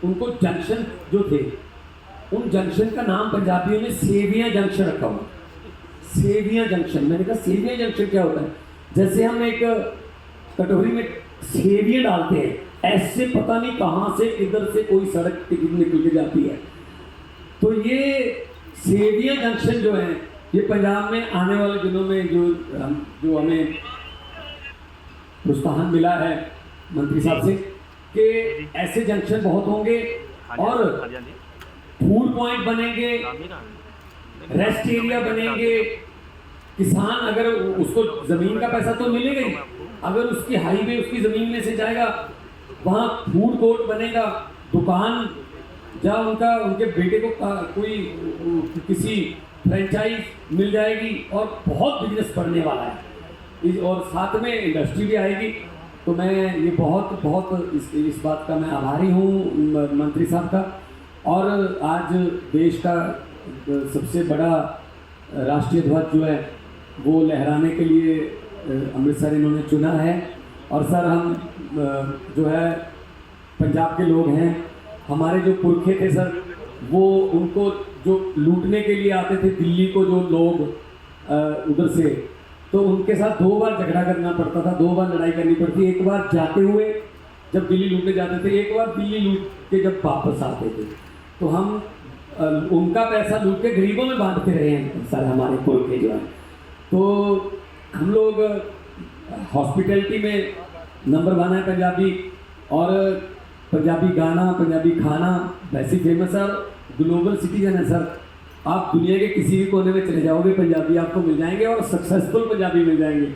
उनको जंक्शन जो थे, उन जंक्शन का नाम पंजाबियों ने सेवियां जंक्शन रखा हुआ। सेवियां जंक्शन, मैंने कहा सेवियां जंक्शन क्या होता है? जैसे हम एक कटोरी में सेवियां डालते हैं, ऐसे पता नहीं कहाँ से इधर से कोई सड़क निकल के जाती है। तो ये सेवियां जंक्शन जो है, ये पंजाब में आने वाले दिनों में जो हमें प्रोत्साहन मिला है मंत्री साहब से कि ऐसे जंक्शन बहुत होंगे और फूड पॉइंट बनेंगे, रेस्ट एरिया बनेंगे। किसान अगर उसको जमीन का पैसा तो मिलेगा ही, अगर उसकी हाईवे उसकी जमीन में से जाएगा, वहाँ फूड कोर्ट बनेगा, दुकान जहाँ उनके बेटे को कोई किसी फ्रेंचाइज मिल जाएगी और बहुत बिजनेस बढ़ने वाला है। और साथ में इंडस्ट्री भी आएगी। तो मैं ये बहुत इस बात का मैं आभारी हूँ मंत्री साहब का। और आज देश का सबसे बड़ा राष्ट्रीय ध्वज जो है वो लहराने के लिए अमृतसर इन्होंने चुना है। और सर हम जो है पंजाब के लोग हैं, हमारे जो पुरखे थे सर, वो उनको जो लूटने के लिए आते थे दिल्ली को जो लोग उधर से, तो उनके साथ 2 बार झगड़ा करना पड़ता था, 2 बार लड़ाई करनी पड़ती। एक बार जाते हुए जब दिल्ली लूटने जाते थे, एक बार दिल्ली लूट के जब वापस आते थे। तो हम उनका पैसा लूट के गरीबों में बांटते रहे हैं सर, हमारे पुरखे जो है। तो हम लोग हॉस्पिटैलिटी में नंबर 1 है पंजाबी, और पंजाबी गाना, पंजाबी खाना वैसे फेमस है, ग्लोबल सिटीजन है सर। आप दुनिया के किसी भी कोने में चले जाओगे, पंजाबी आपको मिल जाएंगे और सक्सेसफुल पंजाबी मिल जाएंगे।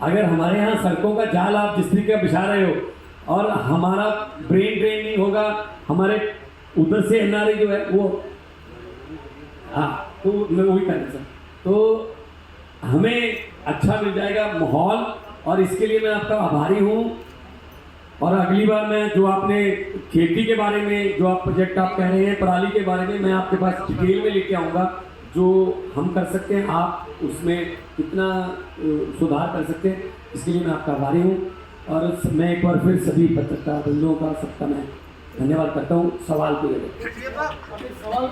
अगर हमारे यहाँ सड़कों का जाल आप जिस तरीके का बिछा रहे हो और हमारा ब्रेन ड्रेन नहीं होगा, हमारे उधर से एनआरआई जो है वो, हाँ तो मैं वही कहना सर, तो हमें अच्छा मिल जाएगा माहौल। और इसके लिए मैं आपका आभारी हूँ। और अगली बार मैं जो आपने खेती के बारे में जो आप प्रोजेक्ट आप कह रहे हैं, पराली के बारे में, मैं आपके पास डिटेल में लेके आऊँगा जो हम कर सकते हैं, आप उसमें कितना सुधार कर सकते हैं, इसके लिए मैं आपका आभारी हूँ। और मैं एक बार फिर सभी पत्रकार बंधुओं का सबका मैं धन्यवाद करता हूँ। सवाल के लिए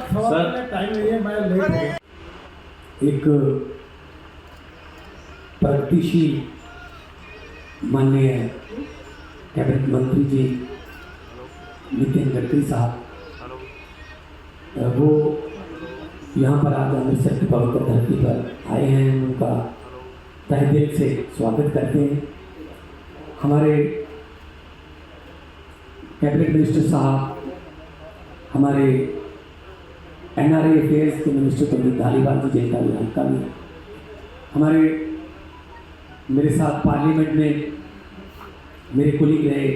सवाल टाइम नहीं है, मैं लेट हो गया। एक प्रगतिशील माननीय कैबिनेट मंत्री जी नितिन गडकरी साहब, वो यहाँ पर आज अमृतसर की पवित्र धरती पर आए हैं। उनका तहे दिल से स्वागत करते हैं। हमारे कैबिनेट मिनिस्टर साहब, हमारे एनआरआई अफेयर्स के मिनिस्टर पंडित धालीवाल जी, जिनका भी हल्का भी, हमारे मेरे साथ पार्लियामेंट में मेरे कुलीग रहे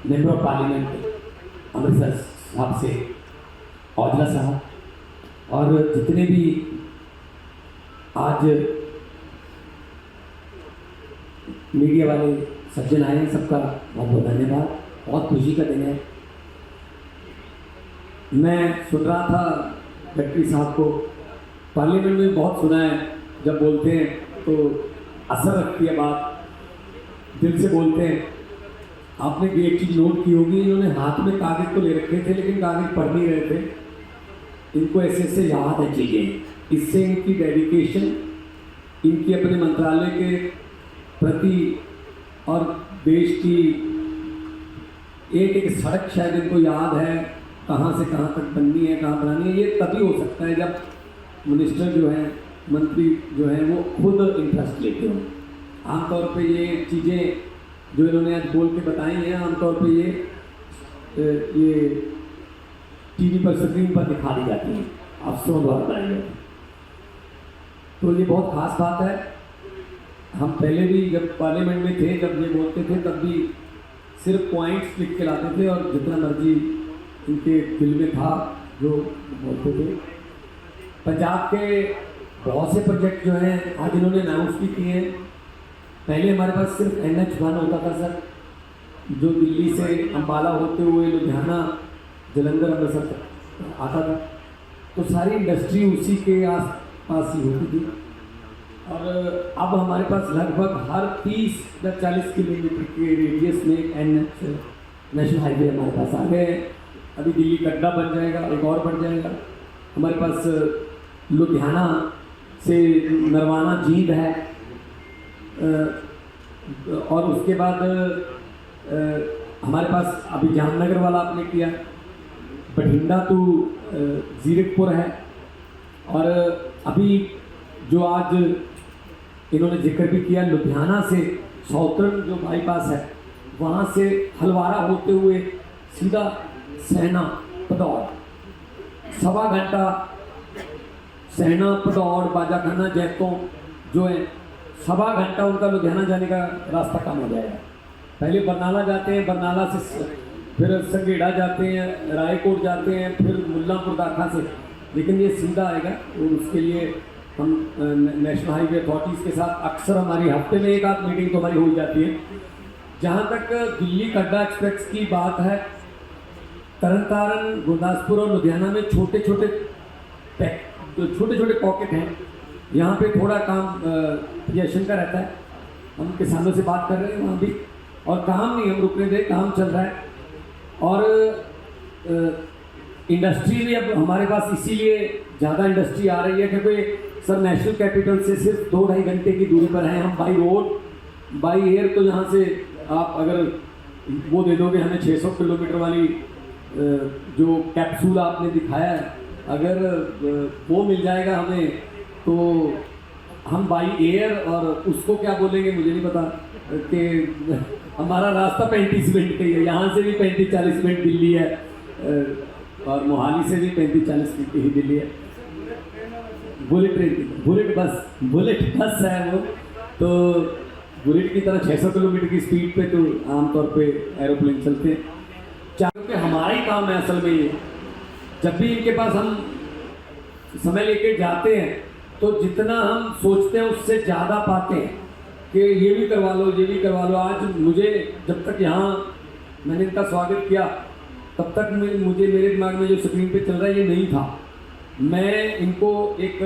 मेंबर ऑफ पार्लियामेंट अमृतसर साहब से औजला साहब, और जितने भी आज मीडिया वाले सज्जन आए हैं, सबका बहुत बहुत धन्यवाद। बहुत खुशी का दिन है। मैं सुन रहा था गडकरी साहब को, पार्लियामेंट में बहुत सुना है, जब बोलते हैं तो असर रखती है बात, दिल से बोलते हैं। आपने भी एक चीज़ नोट की होगी, इन्होंने हाथ में कागज़ तो ले रखे थे लेकिन कागज़ पढ़ नहीं रहे थे। इनको ऐसे ऐसे याद है चीज़ें। इससे इनकी डेडिकेशन, इनकी अपने मंत्रालय के प्रति और देश की एक एक सड़क शायद इनको याद है, कहाँ से कहाँ तक बननी है, कहाँ बनानी है। ये तभी हो सकता है जब मिनिस्टर जो है, मंत्री जो है, वो खुद इंटरेस्ट लेते हो। आमतौर पे ये चीज़ें जो इन्होंने आज बोल के बताई हैं, आमतौर पे ये टीवी पर, स्क्रीन पर दिखा दी जाती हैं, अफसरों द्वारा बनाई जाती है। तो ये बहुत खास बात है। हम पहले भी जब पार्लियामेंट में थे, जब ये बोलते थे, तब भी सिर्फ पॉइंट्स लिख के लाते थे और जितना मर्जी इनके दिल में था जो बोलते थे। पंजाब के बहुत से प्रोजेक्ट जो हैं आज इन्होंने अनाउंस भी किए हैं। पहले हमारे पास सिर्फ NH1 होता था सर, जो दिल्ली से अम्बाला होते हुए लुधियाना, जलंधर, अमृतसर तक आता था। तो सारी इंडस्ट्री उसी के आस पास ही होती थी। और अब हमारे पास लगभग हर 30 या 40 किलोमीटर के रेडियस में NH नेशनल हाईवे हमारे पास आ गए। अभी दिल्ली कटरा बन जाएगा, एक और बन जाएगा। हमारे पास लुधियाना से नरवाना जींद है, और उसके बाद हमारे पास अभी जामनगर वाला आपने किया, बठिंडा टू जीरकपुर है, और अभी जो आज इन्होंने जिक्र भी किया लुधियाना से सौतरन जो बाईपास है वहाँ से हलवारा होते हुए सीधा सहना पदौड़, 1.25 घंटा सहना पदौड़ बाजाखाना जैतों जो है 1.25 घंटा उनका लुधियाना जाने का रास्ता कम हो जाएगा। पहले बरनाला जाते हैं, बरनाला से फिर संगेड़ा जाते हैं, रायकोट जाते हैं, फिर मुल्लांपुर दाखा से, लेकिन ये सीधा आएगा। और उसके लिए हम नेशनल हाईवे अथॉरिटीज़ के साथ अक्सर हमारी हफ्ते में एक आध मीटिंग तो हमारी हो जाती है। जहाँ तक दिल्ली कटरा एक्सप्रेस की बात है, तरन गुरदासपुर और लुधियाना में छोटे छोटे पॉकेट हैं, यहाँ पे थोड़ा काम प्रदर्शन का रहता है। हम किसानों से बात कर रहे हैं वहाँ भी, और काम नहीं हम रुकने दे, काम चल रहा है। और इंडस्ट्री भी अब हमारे पास इसीलिए ज़्यादा इंडस्ट्री आ रही है क्योंकि सर नेशनल कैपिटल से सिर्फ 2-2.5 घंटे की दूरी पर हैं हम, बाई रोड बाई एयर। तो यहाँ से आप अगर वो दे दोगे हमें 600 किलोमीटर वाली जो कैप्सूल आपने दिखाया है, अगर वो मिल जाएगा हमें तो हम बाई एयर, और उसको क्या बोलेंगे मुझे नहीं पता, कि हमारा रास्ता 35 मिनट का ही है। यहाँ से भी 35-40 मिनट दिल्ली है, और मोहाली से भी 35-40 मिनट ही दिल्ली है। बुलेट बस है वो, तो बुलेट की तरह 600 किलोमीटर की स्पीड पे तो आमतौर पे एरोप्लेन चलते हैं। क्योंकि हमारा ही काम है असल में ये, जब भी इनके पास हम समय लेके जाते हैं तो जितना हम सोचते हैं उससे ज़्यादा पाते हैं कि ये भी करवा लो, ये भी करवा लो। आज मुझे जब तक यहाँ मैंने इनका स्वागत किया तब तक मुझे मेरे दिमाग में जो स्क्रीन पे चल रहा है ये नहीं था। मैं इनको एक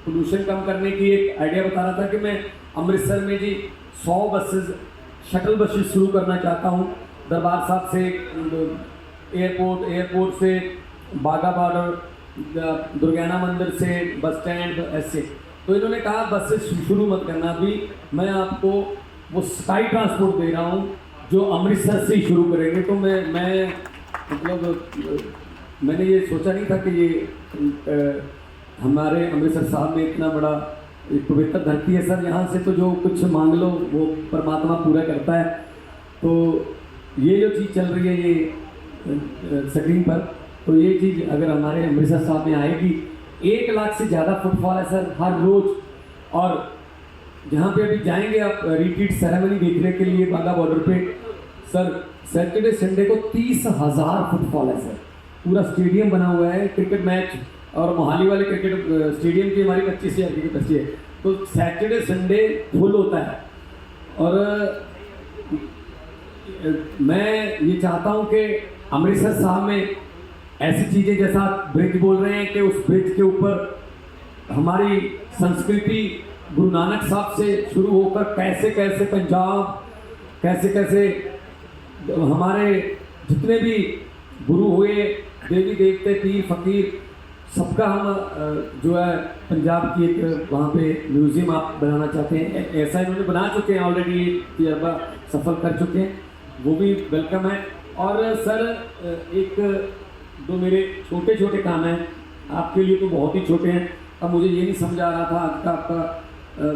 पोल्यूशन कम करने की एक आइडिया बता रहा था कि मैं अमृतसर में जी 100 बसेस शटल बसेस शुरू करना चाहता हूँ, दरबार साहब से एयरपोर्ट से बाघा बॉर्डर, दुर्गाना मंदिर से बस स्टैंड, ऐसे। तो इन्होंने कहा बसेस शुरू मत करना, अभी मैं आपको वो स्काई ट्रांसपोर्ट दे रहा हूँ जो अमृतसर से ही शुरू करेंगे। तो मैं मतलब मैंने ये सोचा नहीं था कि ये हमारे अमृतसर साहब में इतना बड़ा एक पवित्र धरती है सर। यहाँ से तो जो कुछ मांग लो वो परमात्मा पूरा करता है। तो ये जो चीज़ चल रही है ये स्क्रीन पर, तो ये चीज़ अगर हमारे अमृतसर साहब में आएगी, 1 लाख से ज़्यादा फुटफॉल है सर हर रोज़। और जहाँ पे अभी जाएंगे आप रिट्रीट सेरेमनी देखने के लिए बाघा बॉर्डर पे, सर सैटरडे संडे को 30,000 फुटफॉल है सर। पूरा स्टेडियम बना हुआ है क्रिकेट मैच, और मोहाली वाले क्रिकेट स्टेडियम की हमारी 25,000 की कैपेसिटी है। तो सैटरडे संडे फुल होता है। और मैं ये चाहता हूँ कि अमृतसर साहब में ऐसी चीज़ें जैसा आप ब्रिज बोल रहे हैं कि उस ब्रिज के ऊपर हमारी संस्कृति गुरु नानक साहब से शुरू होकर कैसे कैसे पंजाब, कैसे कैसे हमारे जितने भी गुरु हुए, देवी देवते, पीर फकीर, सबका हम जो है पंजाब की एक वहाँ पे म्यूज़ियम आप बनाना चाहते हैं। ऐसा इन्होंने बना चुके हैं ऑलरेडी, तजर्बा सफल कर चुके हैं, वो भी वेलकम है। और सर एक दो मेरे छोटे छोटे काम हैं, आपके लिए तो बहुत ही छोटे हैं। अब मुझे ये नहीं समझ आ रहा था आज का आपका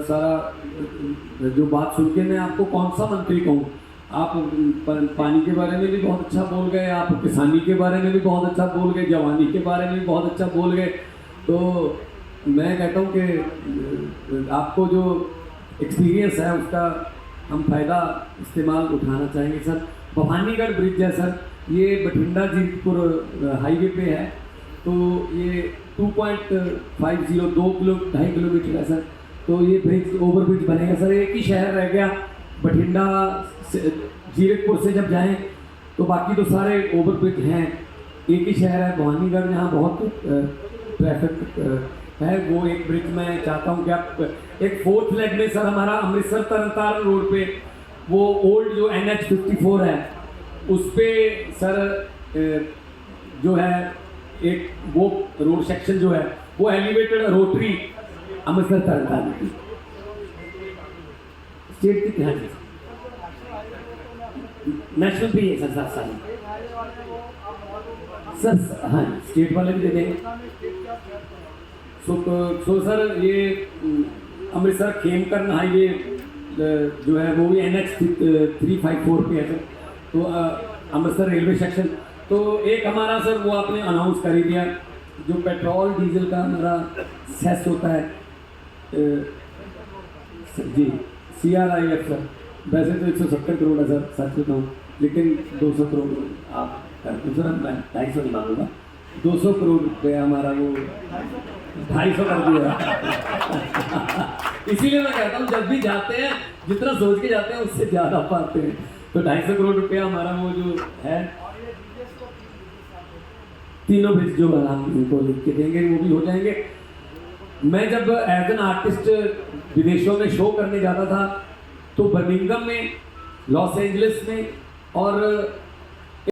सारा जो बात सुन के मैं आपको कौन सा मंत्री कहूँ। आप पानी के बारे में भी बहुत अच्छा बोल गए, आप किसानी के बारे में भी बहुत अच्छा बोल गए, जवानी के बारे में भी बहुत अच्छा बोल गए। तो मैं कहता हूँ कि आपको जो एक्सपीरियंस है उसका हम फ़ायदा इस्तेमाल उठाना चाहेंगे सर। भवानीगढ़ ब्रिज है सर, ये बठिंडा जीतपुर हाईवे पे है। तो ये 2.2 किलोमीटर है सर। तो ये ब्रिज ओवर ब्रिज बनेगा सर। एक ही शहर रह गया बठिंडा से, जीरकपुर से जब जाएं तो बाकी तो सारे ओवर ब्रिज हैं। एक ही शहर है भवानीगढ़, जहाँ बहुत ट्रैफिक है। वो एक ब्रिज मैं चाहता हूँ कि आप एक 4th लेग में सर हमारा अमृतसर तरनतारन रोड पे वो ओल्ड जो NH 54 है उस पर सर जो है एक वो रोड सेक्शन जो है वो एलिवेटेड रोटरी अमृतसर तरनतारण की स्टेट की ध्यान नेशनल भी है सर साथ साथ सर। हाँ स्टेट वाले भी दे देंगे। सो सर ये अमृतसर खेमकरन हाईवे जो है वो भी NH 354 पे है सर। तो अमृतसर रेलवे सेक्शन तो एक हमारा सर वो आपने अनाउंस कर ही दिया जो पेट्रोल डीजल का हमारा सेस होता है जी CRIF सर। वैसे तो 170 करोड़ है सर सच बताऊँ, लेकिन 200 करोड़ आप कर सर, मैं 250 नहीं मांगूंगा, 200 करोड़ रुपया हमारा वो 250 कर दिया। इसीलिए मैं कहता हूँ जब भी जाते हैं जितना सोच के जाते हैं उससे ज़्यादा पाते हैं। तो 250 करोड़ रुपया हमारा वो जो है तीनों ब्रिज जो हम उनको लिख के देंगे वो भी हो जाएंगे। मैं जब एज एन आर्टिस्ट विदेशों में शो करने जाता था तो बर्मिंघम में, लॉस एंजलिस में और